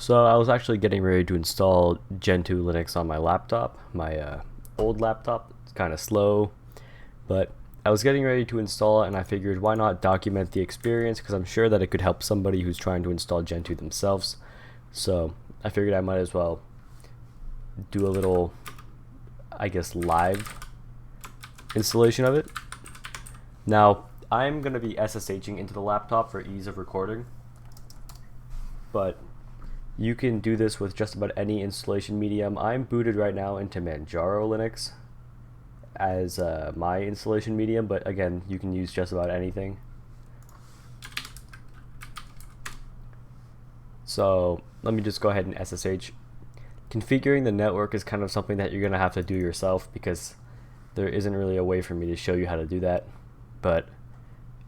So I was actually getting ready to install Gentoo Linux on my laptop, my old laptop. It's kind of slow, but I was getting ready to install it and I figured why not document the experience, because I'm sure that it could help somebody who's trying to install Gentoo themselves. So I figured I might as well do a little, I guess, live installation of it. Now, I'm going to be SSHing into the laptop for ease of recording, but you can do this with just about any installation medium. I'm booted right now into Manjaro Linux as my installation medium, but again, you can use just about anything. So let me just go ahead and SSH. Configuring the network is kind of something that you're going to have to do yourself, because there isn't really a way for me to show you how to do that. But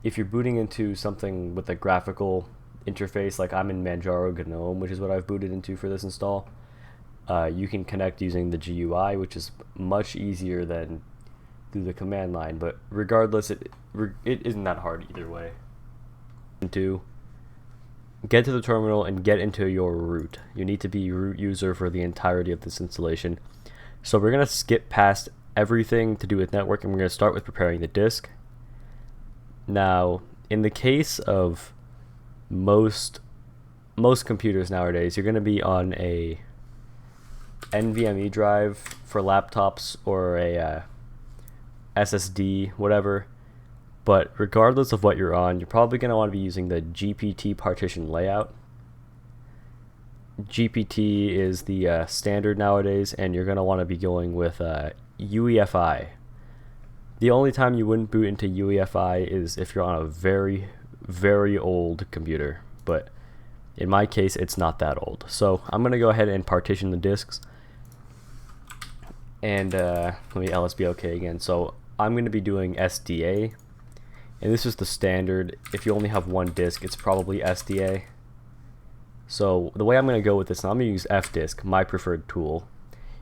if you're booting into something with a graphical interface, like I'm in Manjaro GNOME, which is what I've booted into for this install, you can connect using the GUI, which is much easier than through the command line. But regardless, it isn't that hard either way. To get to the terminal and get into your root, you need to be root user for the entirety of this installation. So we're going to skip past everything to do with network, and we're going to start with preparing the disk. Now, in the case of most computers nowadays, you're going to be on a NVMe drive for laptops, or a SSD, whatever. But regardless of what you're on, you're probably going to want to be using the GPT partition layout. GPT is the standard nowadays, and you're going to want to be going with UEFI. The only time you wouldn't boot into UEFI is if you're on a very, very old computer, but in my case, it's not that old. So I'm going to go ahead and partition the disks, and let me LSBOK again. So I'm going to be doing SDA, and this is the standard. If you only have one disk, it's probably SDA. So the way I'm going to go with this, now I'm going to use fdisk, my preferred tool,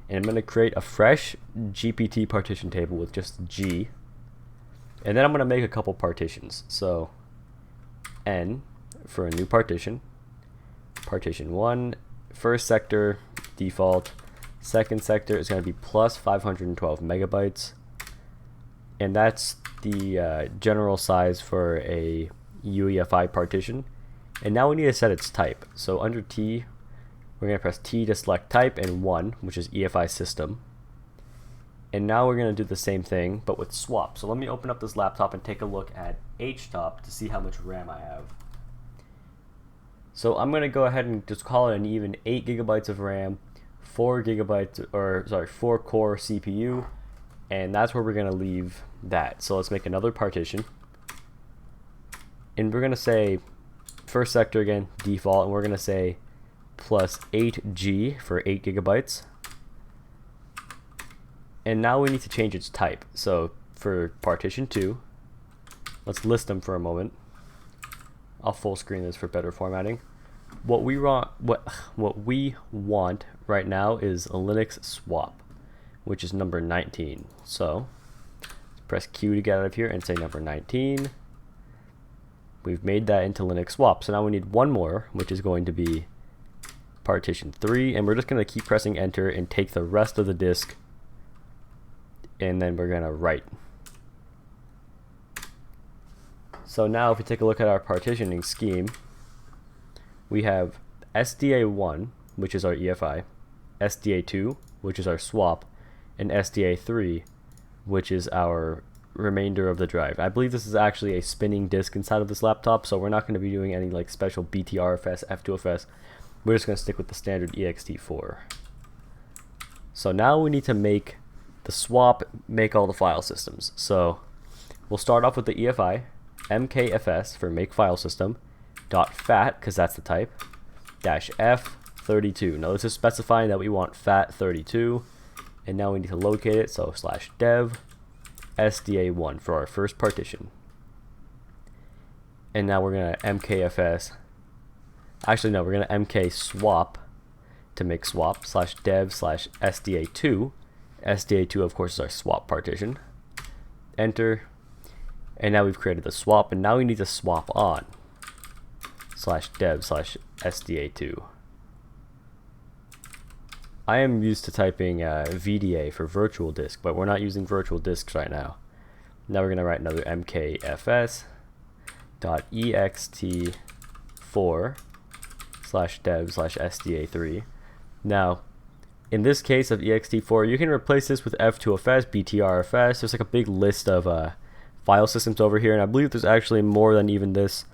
and I'm going to create a fresh GPT partition table with just G, and then I'm going to make a couple partitions. So N for a new partition, partition 1, first sector default, second sector is going to be plus 512 megabytes, and that's the general size for a UEFI partition. And now we need to set its type. So under T, we're going to press T to select type, and 1, which is EFI system. And now we're going to do the same thing, but with swap. So let me open up this laptop and take a look at HTOP to see how much RAM I have. So I'm going to go ahead and just call it an even 8 gigabytes of RAM, 4 core CPU, and that's where we're going to leave that. So let's make another partition, and we're going to say first sector again, default, and we're going to say plus 8G for 8 gigabytes. And now we need to change its type. So for partition 2, let's list them for a moment. I'll full screen this for better formatting. What we want right now is a Linux swap, which is number 19. So press Q to get out of here and say number 19. We've made that into Linux swap. So now we need one more, which is going to be partition 3, and we're just going to keep pressing enter and take the rest of the disk, and then we're going to write. So now if we take a look at our partitioning scheme, we have SDA1, which is our EFI, SDA2, which is our swap, and SDA3, which is our remainder of the drive. I believe this is actually a spinning disk inside of this laptop, so we're not going to be doing any like special BTRFS, F2FS. We're just going to stick with the standard ext4. So now we need to make the swap make all the file systems. So we'll start off with the EFI, mkfs for make file system, .fat, because that's the type, -f32. Now this is specifying that we want FAT32, and now we need to locate it, so /dev SDA1 for our first partition. And now we're going to mkfs, actually no, we're going to mk swap to make swap, /dev /SDA2. SDA2 of course is our swap partition. Enter, and now we've created the swap, and now we need to swap on /dev /SDA2. I am used to typing VDA for virtual disk, but we're not using virtual disks right now. Now we're going to write another mkfs.ext4/dev/sda3. Now, in this case of ext4, you can replace this with f2fs, btrfs. There's like a big list of file systems over here, and I believe there's actually more than even this.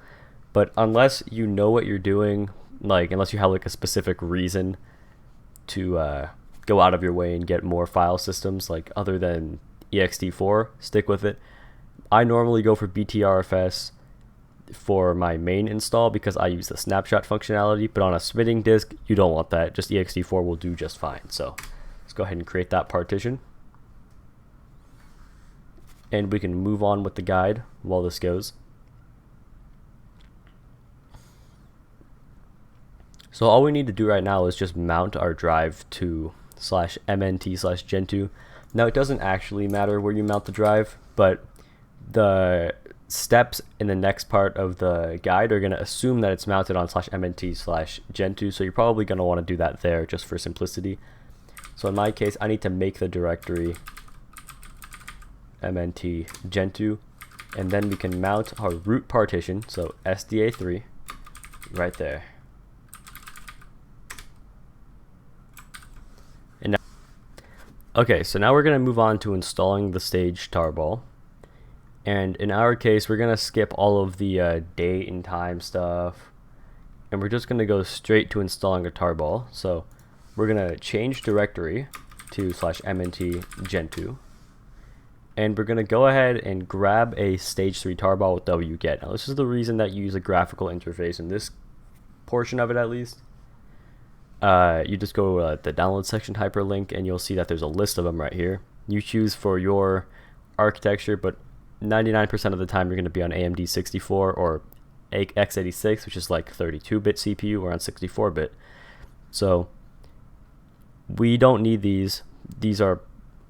But unless you know what you're doing, like unless you have like a specific reason to go out of your way and get more file systems like other than ext4, stick with it. I normally go for btrfs for my main install because I use the snapshot functionality, but on a submitting disk you don't want that. Just ext4 will do just fine. So let's go ahead and create that partition, and we can move on with the guide while this goes. So all we need to do right now is just mount our drive to /mnt/gentoo. Now it doesn't actually matter where you mount the drive, but the steps in the next part of the guide are going to assume that it's mounted on /mnt/gentoo, so you're probably going to want to do that there just for simplicity. So in my case, I need to make the directory mnt gentoo, and then we can mount our root partition, so sda3, right there. Okay, so now we're going to move on to installing the stage tarball. And in our case, we're going to skip all of the date and time stuff, and we're just going to go straight to installing a tarball. So we're going to change directory to /mnt gentoo, and we're going to go ahead and grab a stage 3 tarball with wget. Now this is the reason that you use a graphical interface in this portion of it, at least. You just go to the download section hyperlink, and you'll see that there's a list of them right here. You choose for your architecture, but 99% of the time you're going to be on AMD 64 or x86, which is like 32-bit CPU, or on 64-bit. So we don't need these. These are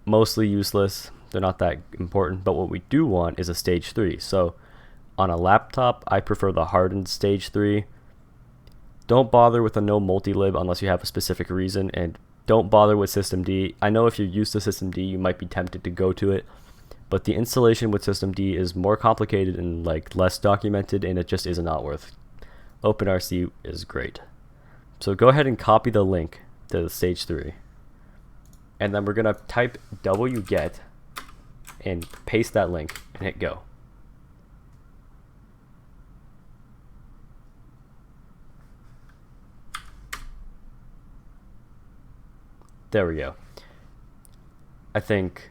mostly useless. They're not that important, but what we do want is a stage 3. So on a laptop, I prefer the hardened stage 3. Don't bother with a no multi-lib unless you have a specific reason, and don't bother with systemd. I know if you're used to systemd, you might be tempted to go to it, but the installation with systemd is more complicated and like less documented, and it just is not worth. OpenRC is great. So go ahead and copy the link to the stage 3, and then we're gonna type wget and paste that link and hit go. There we go. I think.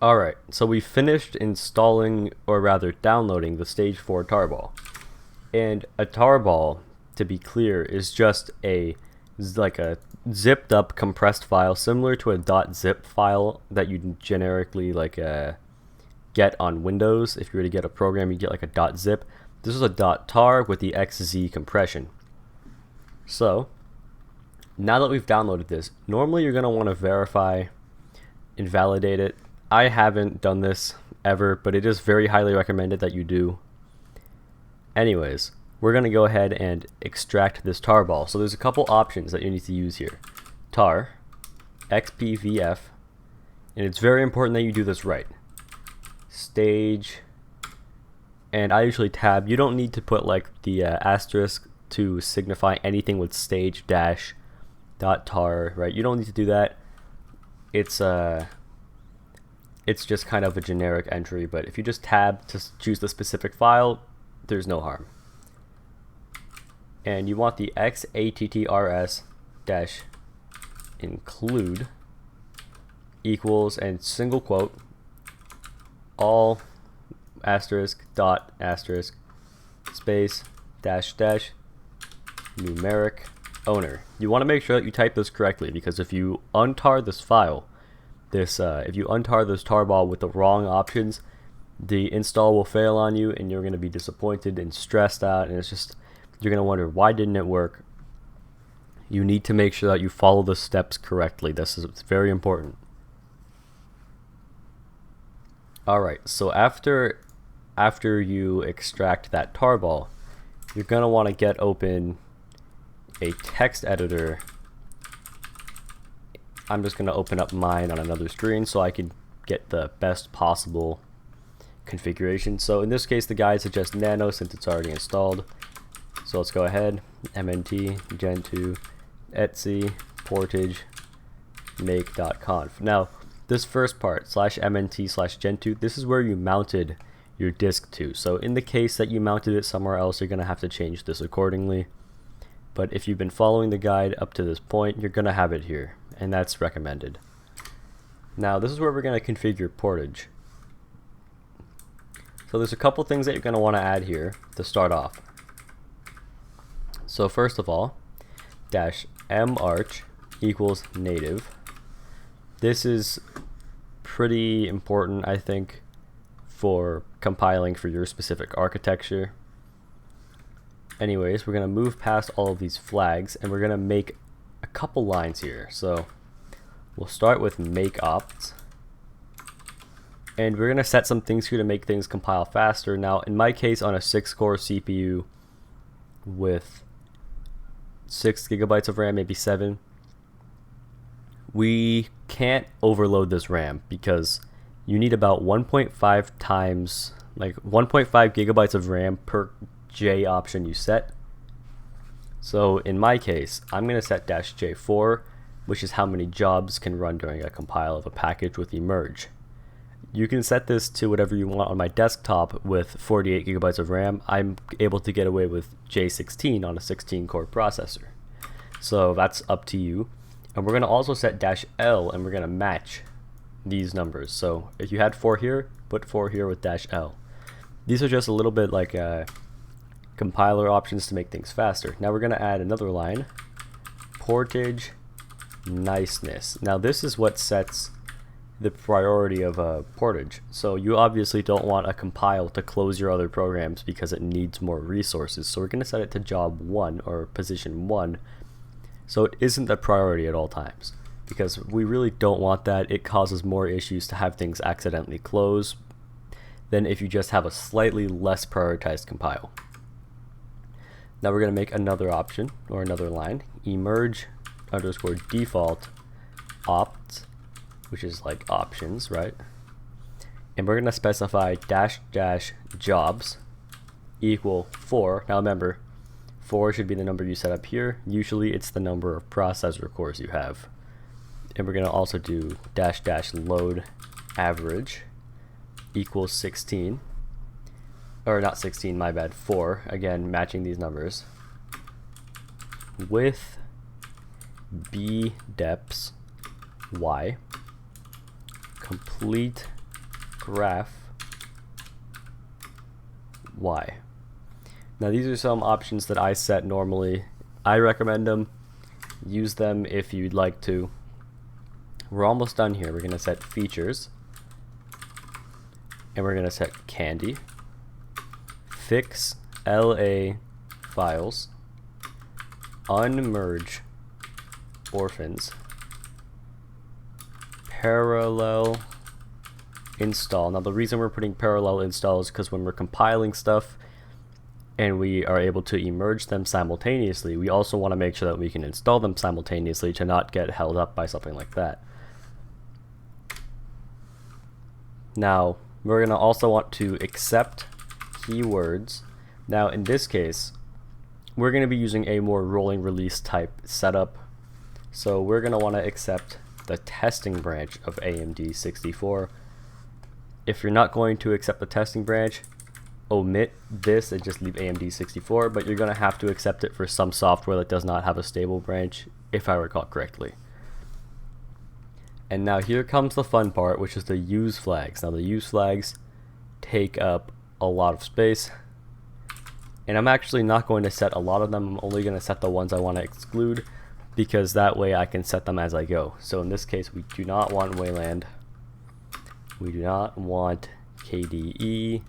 Alright, so we finished installing, or rather downloading, the stage 4 tarball. And a tarball, to be clear, is just a zipped up compressed file similar to a .zip file that you generically get on Windows. If you were to get a program, you get like a .zip. This is a .tar with the XZ compression. So now that we've downloaded this, normally you're going to want to verify and validate it. I haven't done this ever, but it is very highly recommended that you do. Anyways, we're going to go ahead and extract this tarball. So there's a couple options that you need to use here. tar, xpvf, and it's very important that you do this right. Stage, and I usually tab. You don't need to put like the asterisk to signify anything with stage dash .tar, right? You don't need to do that. It's just kind of a generic entry, but if you just tab to choose the specific file, there's no harm. And you want the xattrs dash include equals and single quote all asterisk dot asterisk space dash dash numeric owner. You want to make sure that you type this correctly, because if you untar this file, if you untar this tarball with the wrong options, the install will fail on you, and you're going to be disappointed and stressed out, and you're going to wonder, why didn't it work? You need to make sure that you follow the steps correctly. This is very important. Alright, so after you extract that tarball, you're going to want to get open a text editor I'm just going to open up mine on another screen so I can get the best possible configuration. So in this case, the guide suggests Nano since it's already installed. So let's go ahead, mnt, Gentoo, etc, portage, make.conf. Now, this first part, /mnt/Gentoo, this is where you mounted your disk to. So in the case that you mounted it somewhere else, you're going to have to change this accordingly. But if you've been following the guide up to this point, you're going to have it here, and that's recommended. Now, this is where we're going to configure portage. So there's a couple things that you're going to want to add here to start off. So first of all, -march equals native. This is pretty important, I think, for compiling for your specific architecture. Anyways, we're going to move past all of these flags and we're going to make a couple lines here. So we'll start with make opt, and we're going to set some things here to make things compile faster. Now, in my case, on a 6-core CPU with 6 GB of RAM, maybe 7, we can't overload this RAM because you need about 1.5 times, like 1.5 GB of RAM per J option you set. So in my case, I'm going to set -J4, which is how many jobs can run during a compile of a package with emerge. You can set this to whatever you want. On my desktop with 48 GB of RAM, I'm able to get away with J16 on a 16-core processor. So that's up to you. And we're going to also set -L, and we're going to match these numbers. So if you had 4 here, put 4 here with -L. These are just a little bit like compiler options to make things faster. Now we're going to add another line, portage niceness. Now this is what sets the priority of a portage. So you obviously don't want a compile to close your other programs because it needs more resources. So we're going to set it to job 1 or position 1, so it isn't a priority at all times, because we really don't want that. It causes more issues to have things accidentally close than if you just have a slightly less prioritized compile. Now we're going to make another option or another line, emerge underscore default opt, which is like options, right? And we're going to specify --jobs equal 4. Now remember, 4 should be the number you set up here. Usually it's the number of processor cores you have. And we're going to also do --load average equals 16. Or not 16, my bad, 4. Again, matching these numbers. With bdeps y complete graph y. Now these are some options that I set normally. I recommend them. Use them if you'd like to. We're almost done here. We're going to set features, and we're going to set candy, fix LA files, unmerge orphans, parallel install. Now the reason we're putting parallel install is because when we're compiling stuff and we are able to emerge them simultaneously, we also want to make sure that we can install them simultaneously to not get held up by something like that. Now we're going to also want to accept keywords. Now in this case, we're going to be using a more rolling release type setup. So we're going to want to accept the testing branch of AMD 64. If you're not going to accept the testing branch, omit this and just leave AMD 64, but you're going to have to accept it for some software that does not have a stable branch, if I recall correctly. And now here comes the fun part, which is the use flags. Now the use flags take up a lot of space, and I'm actually not going to set a lot of them. I'm only going to set the ones I want to exclude, because that way I can set them as I go. So in this case, we do not want Wayland, we do not want KDE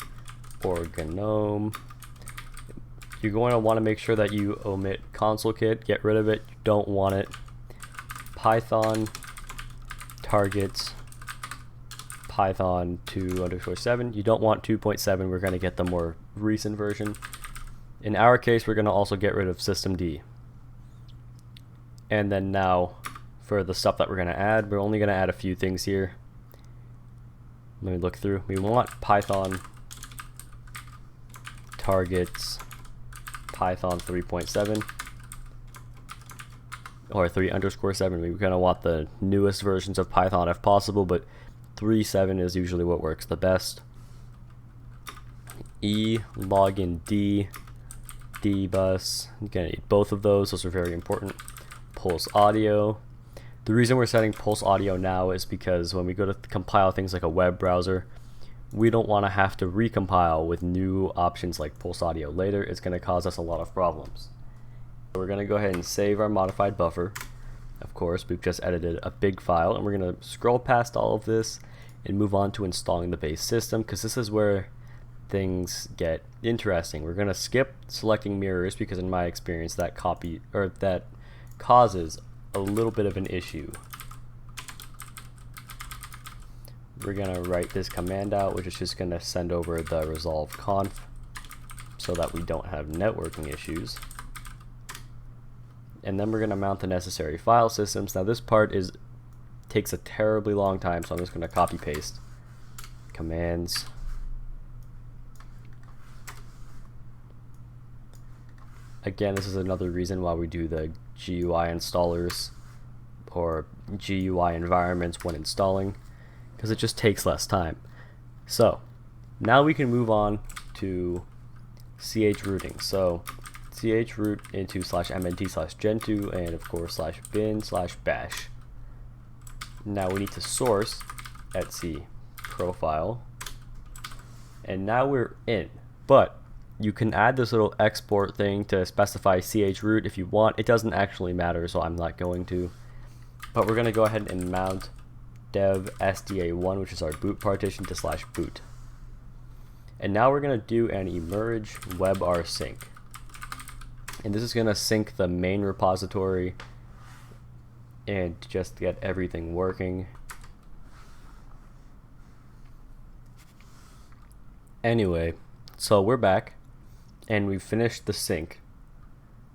or GNOME. You're going to want to make sure that you omit console kit, get rid of it, you don't want it. Python targets Python 2_7. You don't want 2.7, we're going to get the more recent version. In our case, we're going to also get rid of systemd. And then now for the stuff that we're going to add. We're only going to add a few things here. Let me look through. We want Python targets Python 3.7 or 3_7. We kind of want the newest versions of Python if possible, but 3.7 is usually what works the best. E, login D, dbus. You're gonna need both of those. Those are very important. Pulse audio. The reason we're setting pulse audio now is because when we go to compile things like a web browser, we don't want to have to recompile with new options like pulse audio later. It's going to cause us a lot of problems. So we're going to go ahead and save our modified buffer. Of course, we've just edited a big file, and we're going to scroll past all of this and move on to installing the base system, because this is where things get interesting. We're going to skip selecting mirrors because in my experience that causes a little bit of an issue. We're going to write this command out, which is just going to send over the resolve conf so that we don't have networking issues. And then we're going to mount the necessary file systems. Now this part takes a terribly long time, so I'm just going to copy paste commands. Again, this is another reason why we do the GUI installers or GUI environments when installing, because it just takes less time. So now we can move on to chrooting. So chroot into /mnt/gentoo and of course /bin/bash. Now we need to source etc profile, and now we're in. But you can add this little export thing to specify chroot if you want. It doesn't actually matter, so I'm not going to. But we're going to go ahead and mount dev sda1, which is our boot partition, to /boot. And now we're going to do an emerge webrsync. And this is going to sync the main repository and just get everything working. Anyway, so we're back and we've finished the sync.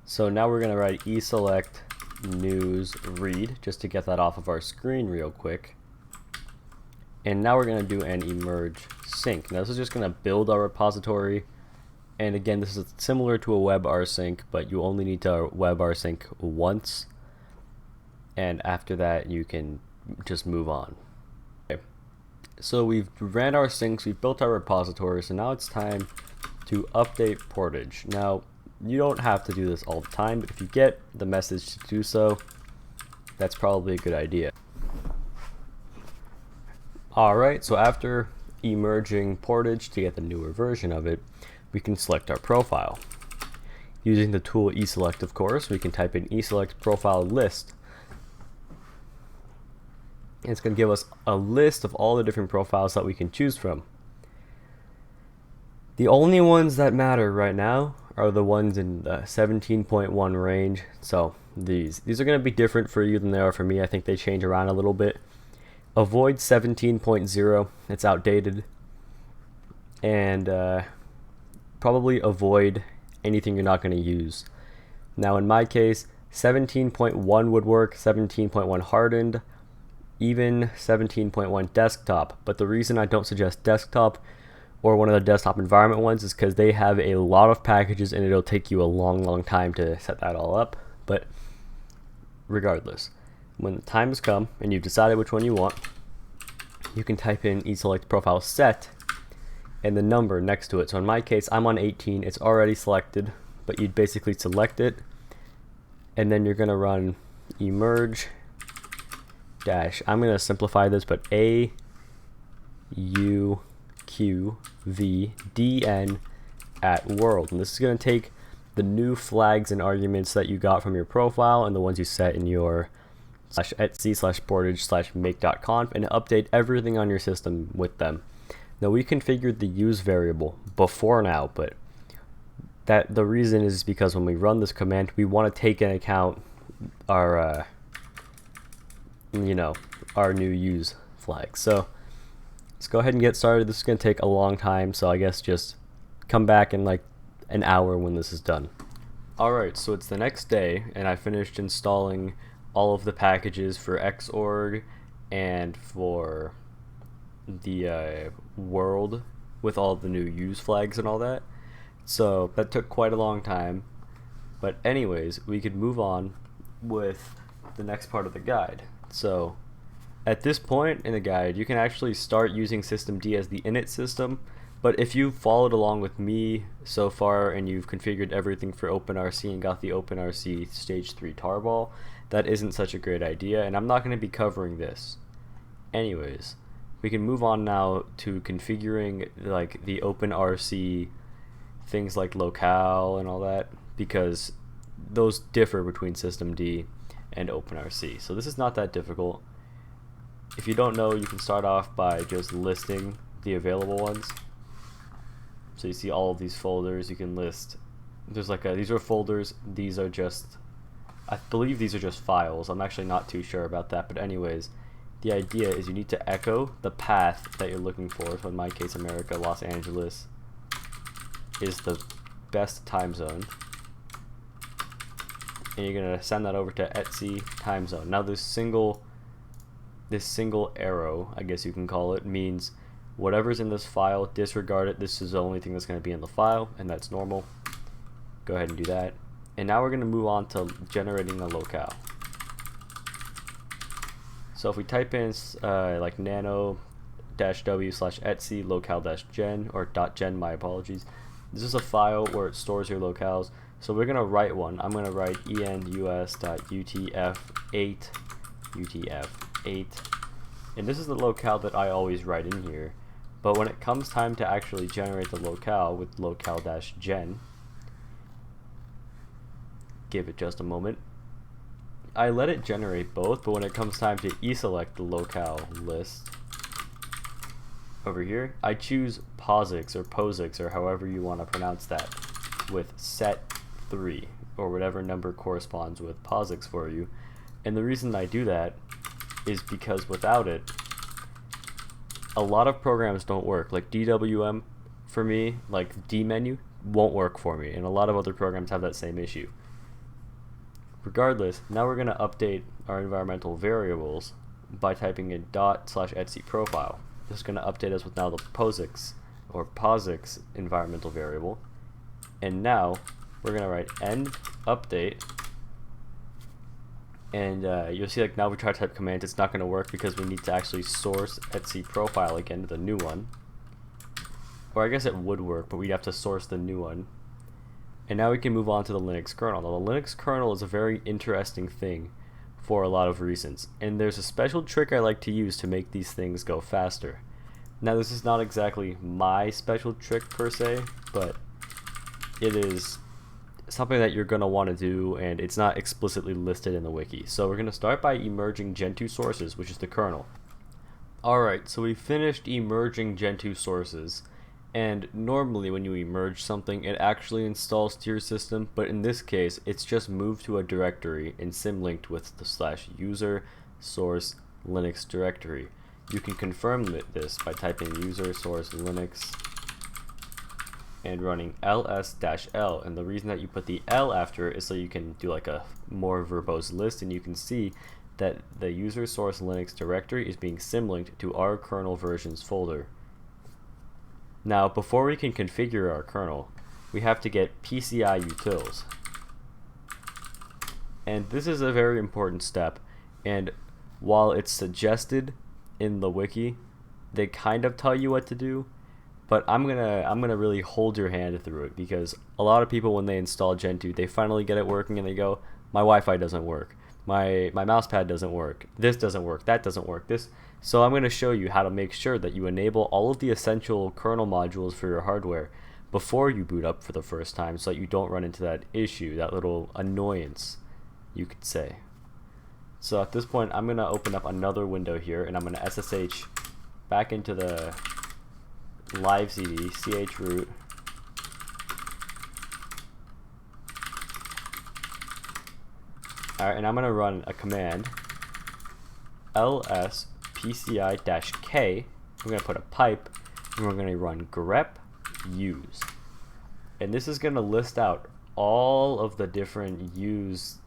So now we're going to write eselect news read just to get that off of our screen real quick. And now we're going to do an emerge sync. Now this is just going to build our repository. And again, this is similar to a webrsync, but you only need to webrsync once. And after that, you can just move on. Okay. So we've ran our syncs, we've built our repository, so now it's time to update portage. Now, you don't have to do this all the time, but if you get the message to do so, that's probably a good idea. Alright, so after emerging portage to get the newer version of it, we can select our profile. Using the tool eselect, of course, we can type in eselect profile list. And it's going to give us a list of all the different profiles that we can choose from. The only ones that matter right now are the ones in the 17.1 range. So these are going to be different for you than they are for me. I think they change around a little bit. Avoid 17.0, it's outdated. And probably avoid anything you're not going to use. Now in my case, 17.1 would work, 17.1 hardened, even 17.1 desktop. But the reason I don't suggest desktop or one of the desktop environment ones is because they have a lot of packages and it'll take you a long time to set that all up. But regardless, when the time has come and you've decided which one you want, you can type in eselect profile set and the number next to it. So in my case, I'm on 18, it's already selected, but you'd basically select it and then you're going to run emerge dash, I'm going to simplify this, but AUQVDN at world. And this is going to take the new flags and arguments that you got from your profile and the ones you set in your /etc/portage/make.conf and update everything on your system with them. Now we configured the use variable before now, but the reason is because when we run this command, we want to take into account our our new use flag. So let's go ahead and get started. This is going to take a long time, so I guess just come back in like an hour when this is done. Alright, so it's the next day and I finished installing all of the packages for Xorg and for the world with all the new use flags and all that. So that took quite a long time. But anyways, we could move on with the next part of the guide. So at this point in the guide, you can actually start using systemd as the init system. But if you've followed along with me so far and you've configured everything for OpenRC and got the OpenRC Stage 3 tarball, that isn't such a great idea, and I'm not going to be covering this. Anyways, we can move on now to configuring like the OpenRC things like locale and all that, because those differ between systemd and OpenRC. So this is not that difficult. If you don't know, you can start off by just listing the available ones. So you see all of these folders. You can list, there's like these are folders, these are just, I believe these are just files. I'm actually not too sure about that, but anyways, the idea is you need to echo the path that you're looking for. So in my case, America, Los Angeles is the best time zone, and you're gonna send that over to etc time zone. Now this single arrow, I guess you can call it, means whatever's in this file, disregard it. This is the only thing that's going to be in the file, and that's normal. Go ahead and do that. And now we're going to move on to generating a locale. So if we type in like nano-w/etc locale-gen, or .gen, my apologies. This is a file where it stores your locales. So we're going to write one. I'm going to write enus.utf8, and this is the locale that I always write in here. But when it comes time to actually generate the locale with locale-gen, give it just a moment. I let it generate both, but when it comes time to e-select the locale list, over here, I choose POSIX or POSIX or however you want to pronounce that with set 3 or whatever number corresponds with POSIX for you. And the reason I do that is because without it, a lot of programs don't work. Like DWM for me, like D menu, won't work for me, and a lot of other programs have that same issue. Regardless, now we're going to update our environmental variables by typing in ./etc profile. This is going to update us with now the POSIX or POSIX environmental variable. And now we're going to write end update. And you'll see, like, now we try to type commands, it's not going to work because we need to actually source etc profile again to the new one. Or I guess it would work, but we'd have to source the new one. And now we can move on to the Linux kernel. Now the Linux kernel is a very interesting thing for a lot of reasons, and there's a special trick I like to use to make these things go faster. Now this is not exactly my special trick per se, but it is something that you're going to want to do, and it's not explicitly listed in the wiki. So we're going to start by emerging Gentoo sources, which is the kernel. Alright, so we finished emerging Gentoo sources, and normally when you emerge something, it actually installs to your system, but in this case, it's just moved to a directory and symlinked with the /user source Linux directory. You can confirm this by typing user source Linux and running ls-l, and the reason that you put the L after it is so you can do like a more verbose list, and you can see that the user source Linux directory is being symlinked to our kernel versions folder. Now before we can configure our kernel, we have to get PCI utils, and this is a very important step, and while it's suggested in the wiki, they kind of tell you what to do, but I'm gonna really hold your hand through it, because a lot of people, when they install Gentoo, they finally get it working and they go, my Wi-Fi doesn't work, my mouse pad doesn't work, this doesn't work, that doesn't work, this. So I'm going to show you how to make sure that you enable all of the essential kernel modules for your hardware before you boot up for the first time, so that you don't run into that issue, that little annoyance, you could say. So at this point, I'm going to open up another window here, and I'm going to SSH back into the live CD, chroot, alright, and I'm going to run a command, ls PCI-K, we're going to put a pipe, and we're going to run grep use. And this is going to list out all of the different use,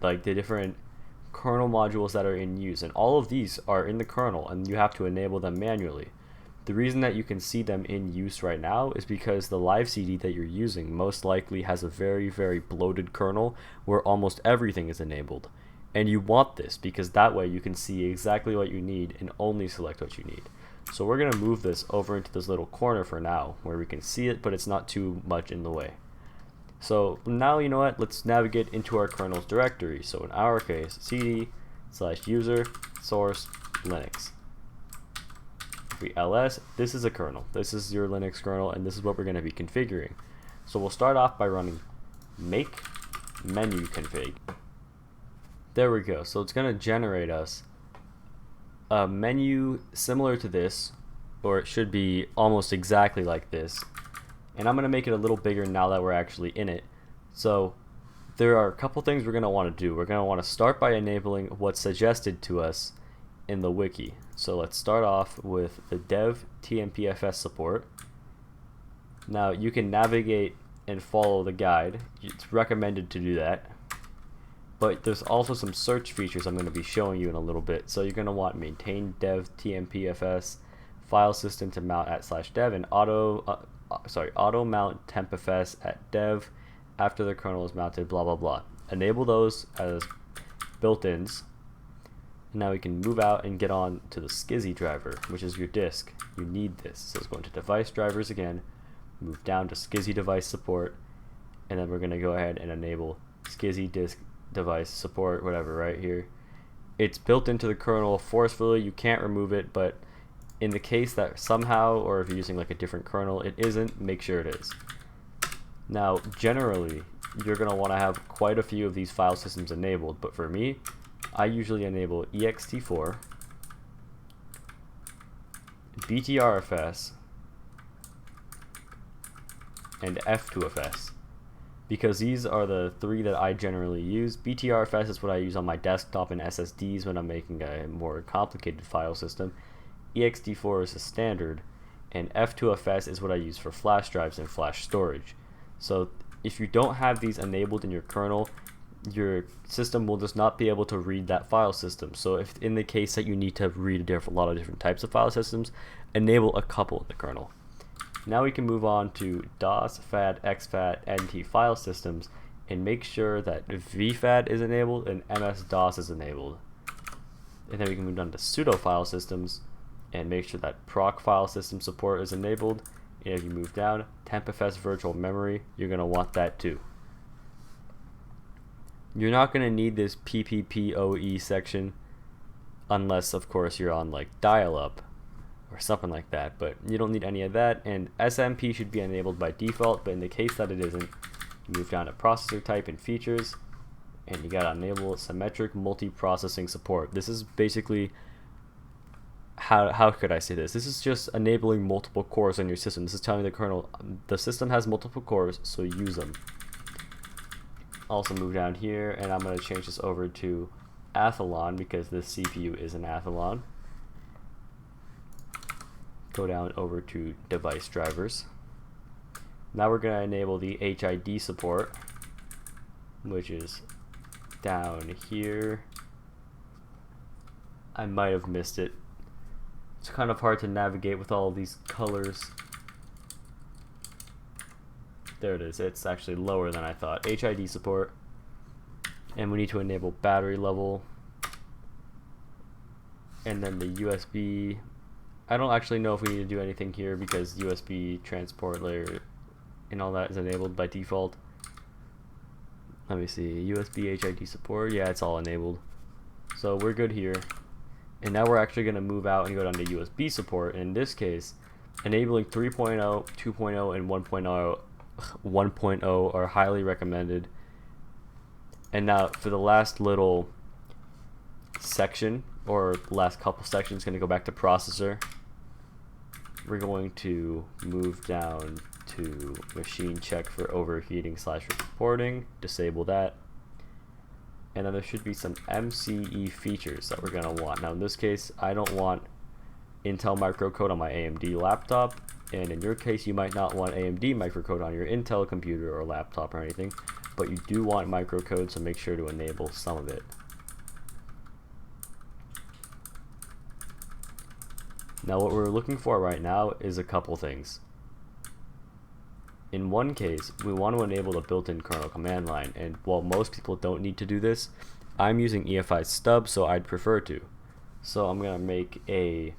like the different kernel modules that are in use, and all of these are in the kernel and you have to enable them manually. The reason that you can see them in use right now is because the live CD that you're using most likely has a very, very bloated kernel where almost everything is enabled. And you want this because that way you can see exactly what you need and only select what you need. So we're going to move this over into this little corner for now where we can see it, but it's not too much in the way. So now, you know what, let's navigate into our kernel's directory. So in our case, cd/user source Linux. If we ls, this is a kernel. This is your Linux kernel, and this is what we're going to be configuring. So we'll start off by running make menu config. There we go. So it's going to generate us a menu similar to this, or it should be almost exactly like this. And I'm going to make it a little bigger now that we're actually in it. So there are a couple things we're going to want to do. We're going to want to start by enabling what's suggested to us in the wiki. So let's start off with the dev tmpfs support. Now you can navigate and follow the guide. It's recommended to do that. But there's also some search features I'm going to be showing you in a little bit. So you're going to want maintain dev tmpfs, file system to mount @/dev, and auto mount tempfs at dev after the kernel is mounted, blah blah blah. Enable those as built-ins. Now we can move out and get on to the SCSI driver, which is your disk. You need this. So let's go into device drivers again, move down to SCSI device support, and then we're going to go ahead and enable SCSI disk device support, whatever, right here. It's built into the kernel forcefully. You can't remove it, but in the case that somehow, or if you're using like a different kernel, it isn't, make sure it is. Now, generally, you're going to want to have quite a few of these file systems enabled, but for me, I usually enable ext4, btrfs, and f2fs, because these are the three that I generally use. btrfs is what I use on my desktop and SSDs when I'm making a more complicated file system. ext4 is a standard, and f2fs is what I use for flash drives and flash storage. So if you don't have these enabled in your kernel, your system will just not be able to read that file system. So if in the case that you need to read a lot of different types of file systems, enable a couple in the kernel. Now we can move on to DOS, FAT, exFAT, NT file systems, and make sure that vFAT is enabled and MS-DOS is enabled. And then we can move on to pseudo file systems and make sure that proc file system support is enabled. And if you move down, tempfs virtual memory, you're going to want that too. You're not going to need this PPPoE section unless, of course, you're on like dial-up or something like that, but you don't need any of that. And SMP should be enabled by default, but in the case that it isn't, you move down to processor type and features, and you got to enable symmetric multiprocessing support. This is basically, how could I say this? This is just enabling multiple cores on your system. This is telling the kernel the system has multiple cores, so use them. Also move down here, and I'm going to change this over to Ethannij because this CPU is an Ethannij. Go down over to device drivers. Now we're going to enable the HID support, which is down here. I might have missed it. It's kind of hard to navigate with all of these colors. There it is. It's actually lower than I thought. HID support. And we need to enable battery level. And then the USB. I don't actually know if we need to do anything here because USB transport layer and all that is enabled by default. Let me see. USB HID support. Yeah, it's all enabled. So we're good here. And now we're actually going to move out and go down to USB support. In this case, enabling 3.0, 2.0, and 1.0 are highly recommended. And now for the last little section, or last couple sections, going to go back to processor. We're going to move down to machine check for overheating / reporting, disable that. And then there should be some MCE features that we're going to want. Now in this case, I don't want Intel microcode on my AMD laptop, and in your case you might not want AMD microcode on your Intel computer or laptop or anything, but you do want microcode, so make sure to enable some of it. Now what we're looking for right now is a couple things. In one case, we want to enable the built-in kernel command line, and while most people don't need to do this, I'm using EFI stub, so I'd prefer to. So I'm going to make a,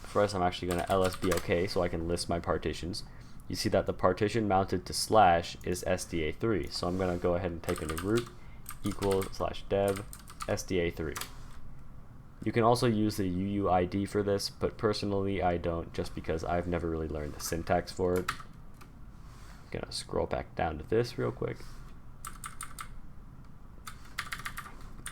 first I'm actually going to lsbok so I can list my partitions. You see that the partition mounted to slash is SDA3, so I'm going to go ahead and type in root equals /dev SDA3. You can also use the UUID for this, but personally I don't, just because I've never really learned the syntax for it. I'm gonna scroll back down to this real quick.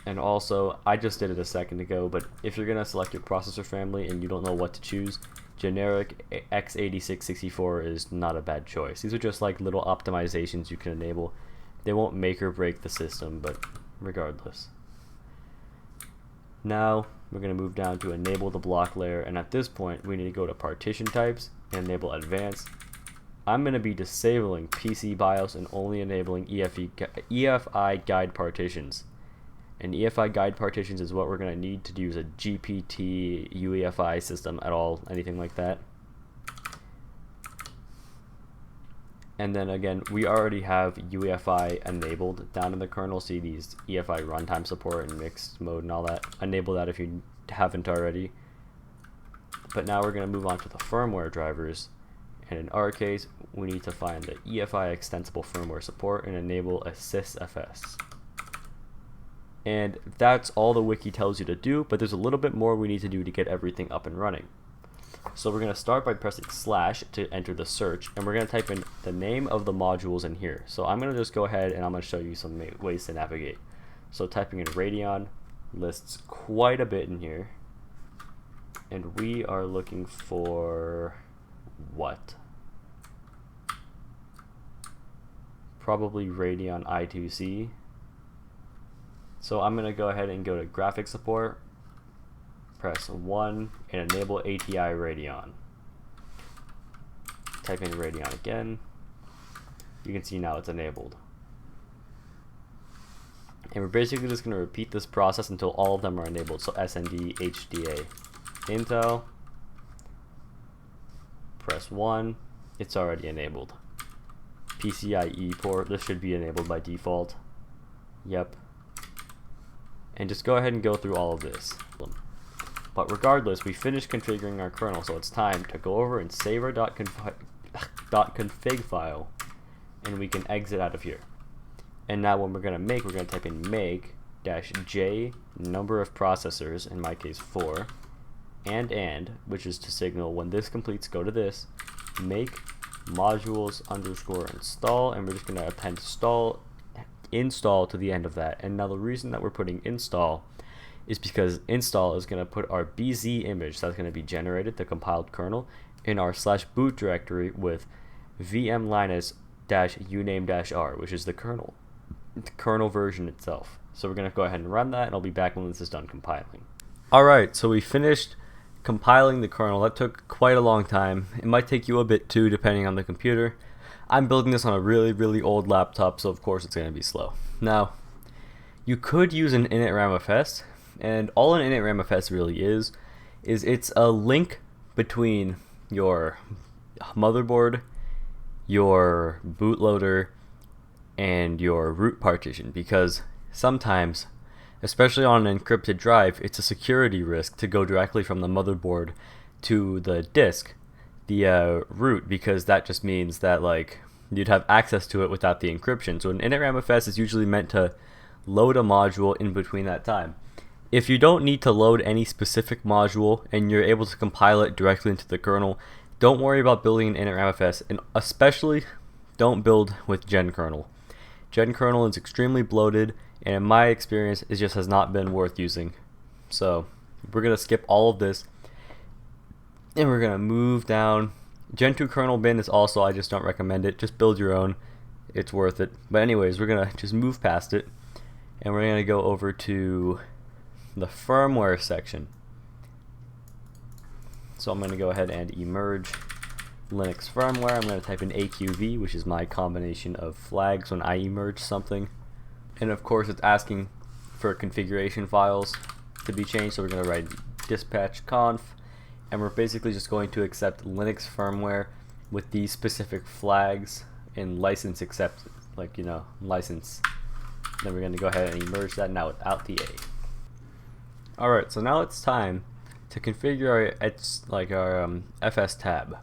And also, I just did it a second ago, but if you're gonna select your processor family and you don't know what to choose, generic x86-64 is not a bad choice. These are just like little optimizations you can enable. They won't make or break the system, but regardless. Now we're going to move down to enable the block layer, and at this point we need to go to partition types and enable advanced. I'm going to be disabling PC BIOS and only enabling EFI guide partitions. And EFI guide partitions is what we're going to need to use a GPT UEFI system at all, anything like that. And then again, we already have UEFI enabled down in the kernel. See these EFI runtime support and mixed mode and all that. Enable that if you haven't already. But now we're going to move on to the firmware drivers. And in our case, we need to find the EFI extensible firmware support and enable a sysfs. And that's all the wiki tells you to do, but there's a little bit more we need to do to get everything up and running. So we're going to start by pressing slash to enter the search, and we're going to type in the name of the modules in here. So I'm going to just go ahead and I'm going to show you some ways to navigate. So typing in Radeon lists quite a bit in here, and we are looking for what? Probably Radeon i2C. So I'm going to go ahead and go to graphics support, press 1, and enable ATI Radeon. Type in Radeon again. You can see now it's enabled. And we're basically just going to repeat this process until all of them are enabled. So SND, HDA, Intel, press 1, it's already enabled. PCIe port, this should be enabled by default. Yep. And just go ahead and go through all of this. But regardless, we finished configuring our kernel, so it's time to go over and save our .config file, and we can exit out of here. And now when we're going to type in make-j number of processors, in my case 4, and which is to signal when this completes, go to this, make modules underscore install, and we're just going to append install to the end of that. And now the reason that we're putting install is because install is going to put our BZ image that's going to be generated, the compiled kernel, in our /boot directory with vm-uname-r, which is the kernel version itself. So we're going to go ahead and run that, and I'll be back when this is done compiling. Alright, so we finished compiling the kernel. That took quite a long time. It might take you a bit too, depending on the computer. I'm building this on a really old laptop, so of course it's going to be slow. Now, you could use an initramfs, and all an initramfs really is it's a link between your motherboard, your bootloader, and your root partition, because sometimes, especially on an encrypted drive, it's a security risk to go directly from the motherboard to the disk, the root, because that just means that like you'd have access to it without the encryption. So an initramfs is usually meant to load a module in between that time. If you don't need to load any specific module and you're able to compile it directly into the kernel, don't worry about building an initramfs, and especially don't build with genkernel. Genkernel is extremely bloated, and in my experience it just has not been worth using. So we're going to skip all of this, and we're going to move down. Gentoo kernel bin is also, I just don't recommend it. Just build your own, it's worth it. But anyways, we're going to just move past it, and we're going to go over to the firmware section. So I'm going to go ahead and emerge Linux firmware. I'm going to type in AQV, which is my combination of flags when I emerge something. And of course it's asking for configuration files to be changed, so we're going to write dispatch conf and we're basically just going to accept Linux firmware with these specific flags and license accept, like, you know, license. Then we're going to go ahead and merge that now without the A. Alright, so now it's time to configure our FS tab.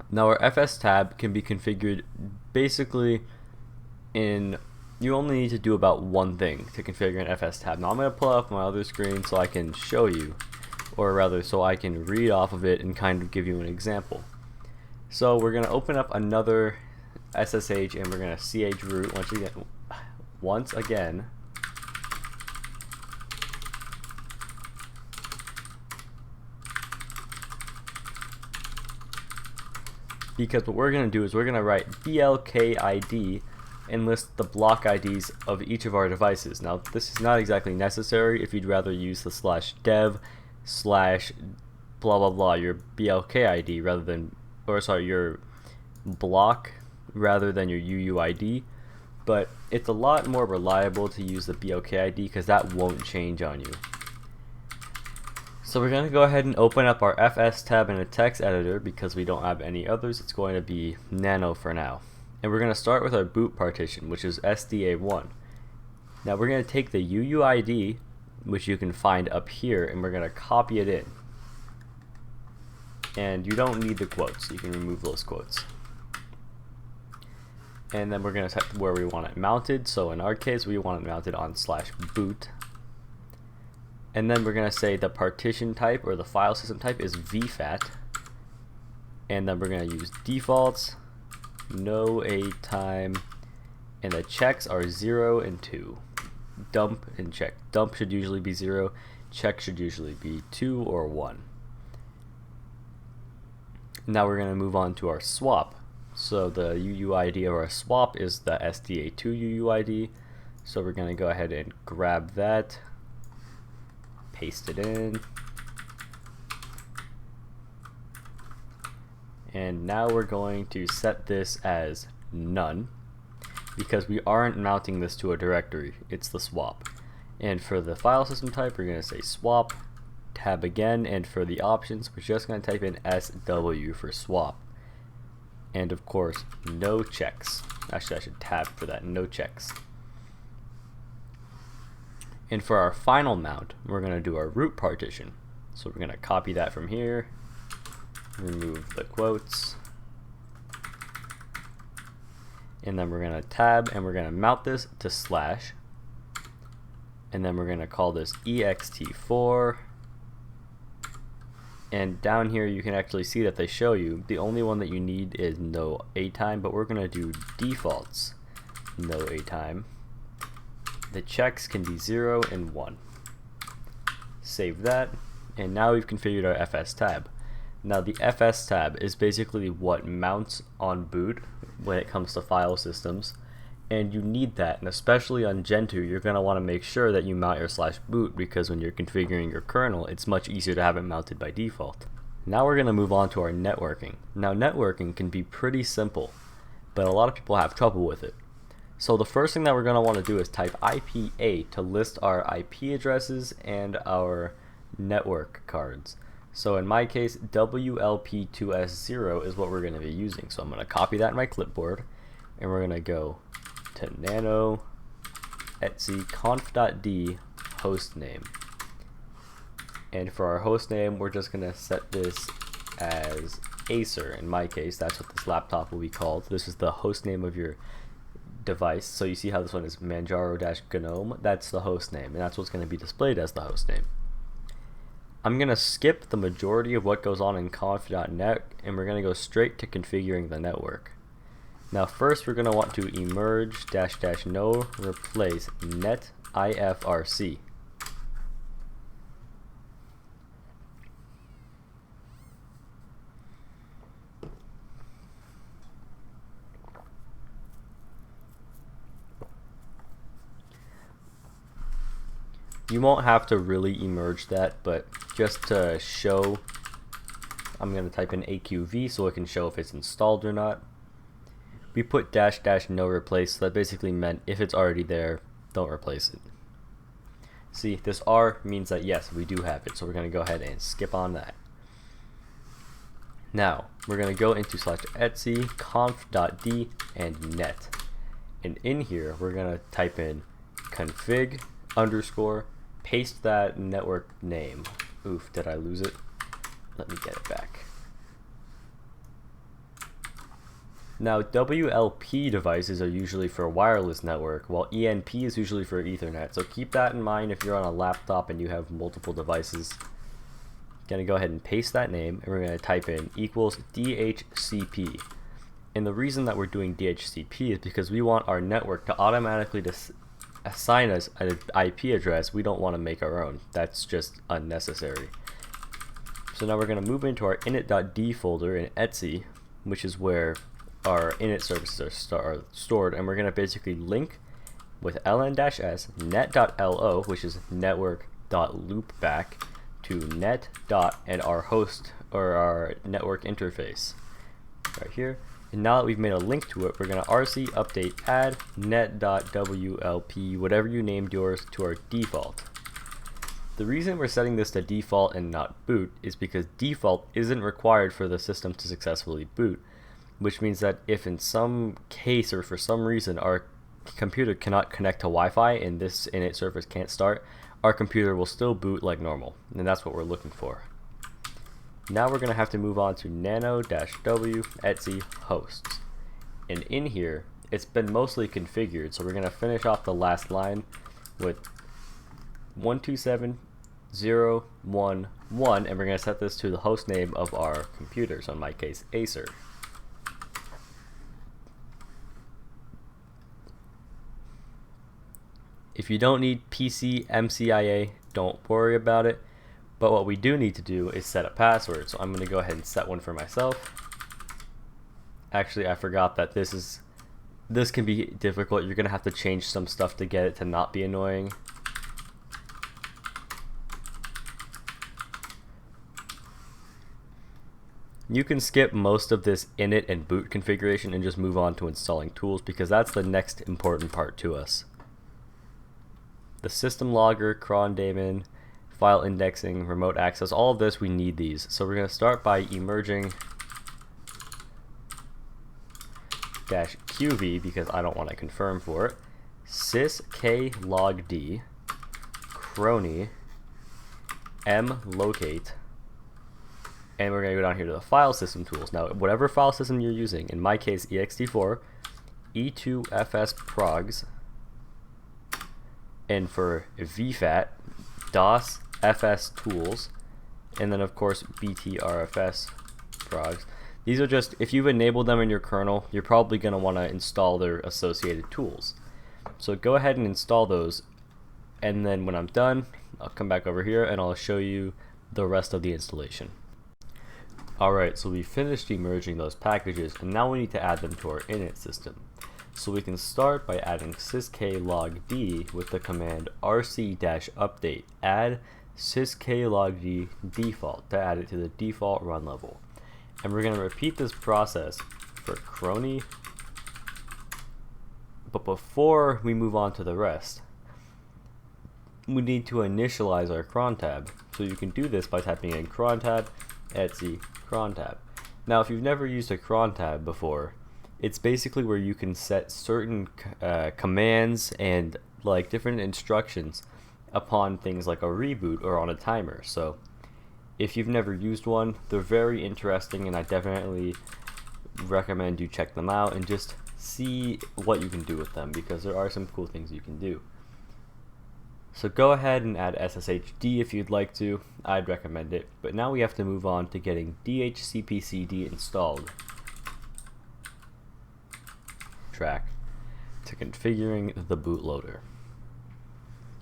Now our FS tab can be configured basically in, you only need to do about one thing to configure an FS tab. Now I'm going to pull up my other screen so I can show you, or rather so I can read off of it and kind of give you an example. So we're going to open up another SSH and we're going to chroot once again. Because what we're going to do is we're going to write blkid and list the block IDs of each of our devices. Now this is not exactly necessary if you'd rather use the /dev/ blah blah blah, your blk ID rather than, or sorry, your block rather than your UUID, but it's a lot more reliable to use the blk ID because that won't change on you. So we're going to go ahead and open up our FS tab in a text editor because we don't have any others. It's going to be nano for now. And we're going to start with our boot partition, which is SDA1. Now we're going to take the UUID, which you can find up here, and we're going to copy it in. And you don't need the quotes, you can remove those quotes. And then we're going to type where we want it mounted. So in our case, we want it mounted on /boot. And then we're going to say the partition type or the file system type is VFAT. And then we're going to use defaults, no A time, and the checks are 0 and 2. Dump and check. Dump should usually be 0, check should usually be 2 or 1. Now we're going to move on to our swap. So the UUID of our swap is the SDA2 UUID. So we're going to go ahead and grab that, paste it in, and now we're going to set this as none because we aren't mounting this to a directory, it's the swap. And for the file system type, we're going to say swap, tab again, and for the options, we're just going to type in SW for swap. And of course, no checks. Actually, I should tab for that, no checks. And for our final mount, we're going to do our root partition. So we're going to copy that from here, remove the quotes, and then we're going to tab and we're going to mount this to /, and then we're going to call this ext4. And down here you can actually see that they show you the only one that you need is no A time, but we're going to do defaults no A time. The checks can be 0 and 1. Save that, and now we've configured our FS tab. Now the FS tab is basically what mounts on boot when it comes to file systems, and you need that, and especially on Gentoo you're going to want to make sure that you mount your /boot because when you're configuring your kernel it's much easier to have it mounted by default. Now we're going to move on to our networking. Now networking can be pretty simple, but a lot of people have trouble with it. So the first thing that we're going to want to do is type IP8 to list our IP addresses and our network cards. So in my case, WLP2S0 is what we're going to be using. So I'm going to copy that in my clipboard, and we're going to go to nano etc conf.d hostname. And for our hostname, we're just going to set this as Acer. In my case, that's what this laptop will be called. This is the hostname of your device. So you see how this one is Manjaro-GNOME? That's the host name, and that's what's going to be displayed as the host name. I'm going to skip the majority of what goes on in conf.net, and we're going to go straight to configuring the network. Now first we're going to want to emerge --no replace net ifrc. You won't have to really emerge that, but just to show, I'm going to type in AQV so it can show if it's installed or not. We put --no replace, so that basically meant if it's already there, don't replace it. See, this R means that yes, we do have it, so we're going to go ahead and skip on that. Now, we're going to go into /etc conf.d and net. And in here, we're going to type in config _ paste that network name. Oof, did I lose it? Let me get it back. Now, WLP devices are usually for wireless network, while ENP is usually for Ethernet. So keep that in mind if you're on a laptop and you have multiple devices. Gonna go ahead and paste that name, and we're gonna type in equals DHCP. And the reason that we're doing DHCP is because we want our network to automatically assign us an IP address. We don't want to make our own. That's just unnecessary. So now we're gonna move into our init.d folder in etc, which is where our init services are stored, and we're gonna basically link with ln-s net.lo, which is network.loopback, to net dot and our host or our network interface right here. And now that we've made a link to it, we're going to rc update add net.wlp, whatever you named yours, to our default. The reason we're setting this to default and not boot is because default isn't required for the system to successfully boot, which means that if in some case or for some reason our computer cannot connect to Wi-Fi and this init service can't start, our computer will still boot like normal, and that's what we're looking for. Now we're going to have to move on to nano-w etc hosts. And in here, it's been mostly configured, so we're going to finish off the last line with 127.0.1.1, and we're going to set this to the host name of our computer, so in my case, Acer. If you don't need PC MCIA, don't worry about it. But what we do need to do is set a password. So I'm going to go ahead and set one for myself. Actually, I forgot that this can be difficult. You're going to have to change some stuff to get it to not be annoying. You can skip most of this init and boot configuration and just move on to installing tools, because that's the next important part to us. The system logger, cron daemon, file indexing, remote access, all of this, we need these. So we're going to start by emerging -qv, because I don't want to confirm for it, syslogd, crony, mlocate, and we're going to go down here to the file system tools. Now, whatever file system you're using, in my case, ext4, e2fs progs, and for vfat, DOS fs tools, and then of course btrfs progs. These are just, if you've enabled them in your kernel, you're probably going to want to install their associated tools. So go ahead and install those, and then when I'm done, I'll come back over here and I'll show you the rest of the installation. Alright, so we finished emerging those packages, and now we need to add them to our init system. So we can start by adding syslogd with the command rc-update add syslogd default to add it to the default run level. And we're going to repeat this process for crony. But before we move on to the rest, we need to initialize our cron tab. So you can do this by typing in cron tab etc cron tab. Now, if you've never used a cron tab before, it's basically where you can set certain commands and like different instructions upon things like a reboot or on a timer. So if you've never used one, they're very interesting, and I definitely recommend you check them out and just see what you can do with them, because there are some cool things you can do. So go ahead and add SSHD if you'd like to. I'd recommend it. But now we have to move on to getting DHCPCD installed. Track to configuring the bootloader.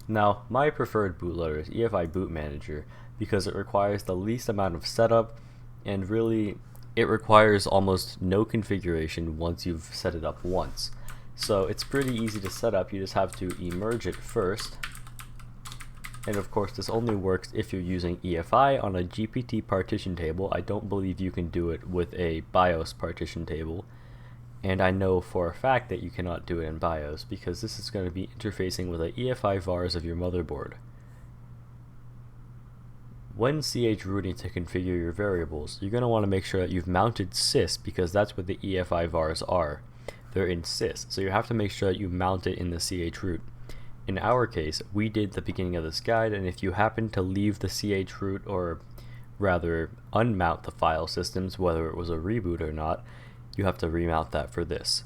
Now, my preferred bootloader is EFI Boot Manager because it requires the least amount of setup, and really it requires almost no configuration once you've set it up once. So it's pretty easy to set up. You just have to emerge it first, and of course this only works if you're using EFI on a GPT partition table. I don't believe you can do it with a BIOS partition table. And I know for a fact that you cannot do it in BIOS because this is going to be interfacing with the EFI vars of your motherboard. when chrooting to configure your variables, you're going to want to make sure that you've mounted sys, because that's what the EFI vars are. They're in sys, so you have to make sure that you mount it in the chroot. In our case, we did the beginning of this guide, and if you happen to leave the chroot, or rather unmount the file systems, whether it was a reboot or not, you have to remount that for this.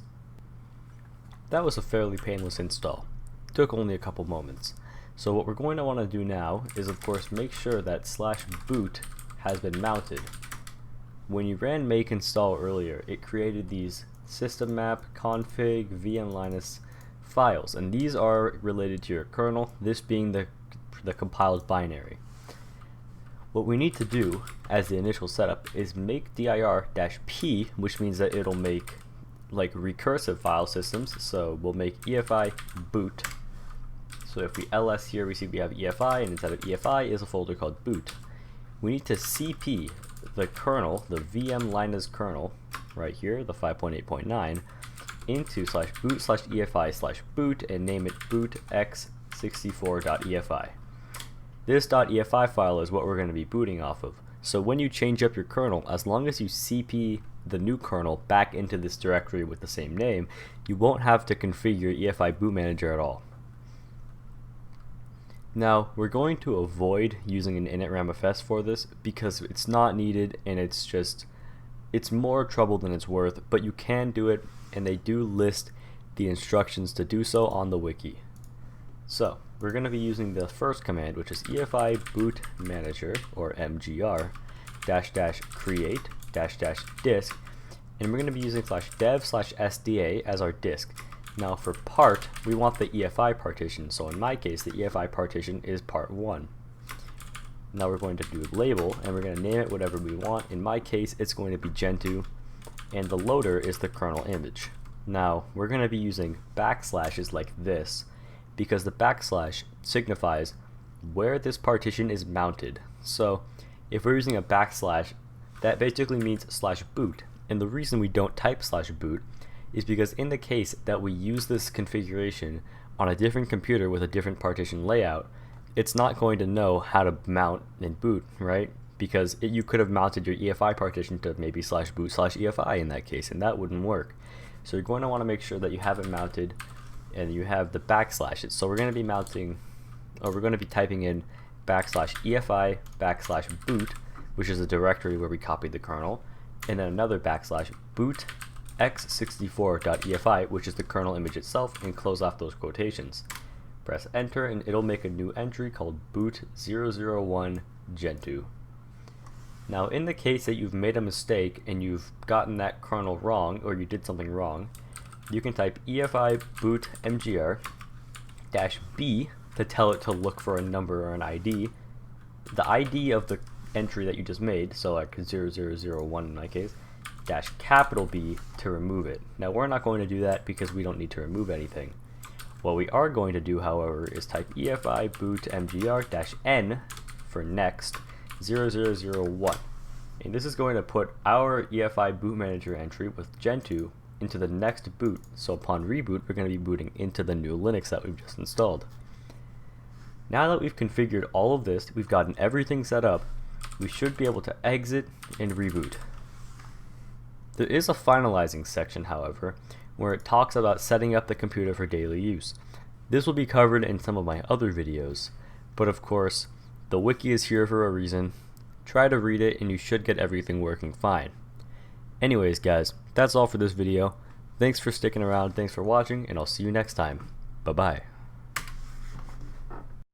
That was a fairly painless install. It took only a couple moments. So what we're going to want to do now is, of course, make sure that /boot has been mounted. When you ran make install earlier, it created these system map, config, VM Linux files, and these are related to your kernel, this being the compiled binary. What we need to do as the initial setup is make dir-p, which means that it'll make like recursive file systems, so we'll make EFI boot. So if we ls here, we see we have EFI, and inside of EFI is a folder called boot. We need to cp the kernel, the VM Linux kernel, right here, the 5.8.9, into /boot/EFI/boot and name it bootx64.efi. This .efi file is what we're going to be booting off of. So when you change up your kernel, as long as you cp the new kernel back into this directory with the same name, you won't have to configure EFI boot manager at all. Now, we're going to avoid using an initramfs for this because it's not needed, and it's more trouble than it's worth, but you can do it, and they do list the instructions to do so on the wiki. So, we're going to be using the first command, which is EFI boot manager, or mgr, --create, --disk, and we're going to be using /dev/sda as our disk. Now for part, we want the EFI partition, so in my case the EFI partition is part 1. Now we're going to do label, and we're going to name it whatever we want. In my case it's going to be Gentoo, and the loader is the kernel image. Now we're going to be using backslashes like this, because the backslash signifies where this partition is mounted. So if we're using a backslash, that basically means /boot, and the reason we don't type /boot is because in the case that we use this configuration on a different computer with a different partition layout, it's not going to know how to mount and boot, right? Because you could have mounted your EFI partition to maybe /boot/EFI in that case, and that wouldn't work. So you're going to want to make sure that you have it mounted and you have the backslashes. So we're going to be typing in \EFI\boot, which is a directory where we copied the kernel, and then another \boot x64.efi, which is the kernel image itself, and close off those quotations. Press enter and it'll make a new entry called boot001 Gentoo. Now in the case that you've made a mistake and you've gotten that kernel wrong, or you did something wrong, you can type EFI boot mgr-b to tell it to look for a number or an ID, the ID of the entry that you just made, so like 0001 in my case, -B to remove it. Now we're not going to do that because we don't need to remove anything. What we are going to do, however, is type EFI boot mgr-n for next 0001. And this is going to put our EFI boot manager entry with Gentoo into the next boot, so upon reboot we're going to be booting into the new Linux that we've just installed. Now that we've configured all of this, we've gotten everything set up, we should be able to exit and reboot. There is a finalizing section, however, where it talks about setting up the computer for daily use. This will be covered in some of my other videos, but of course, the wiki is here for a reason. Try to read it and you should get everything working fine. Anyways guys, that's all for this video. Thanks for sticking around, thanks for watching, and I'll see you next time. Bye bye.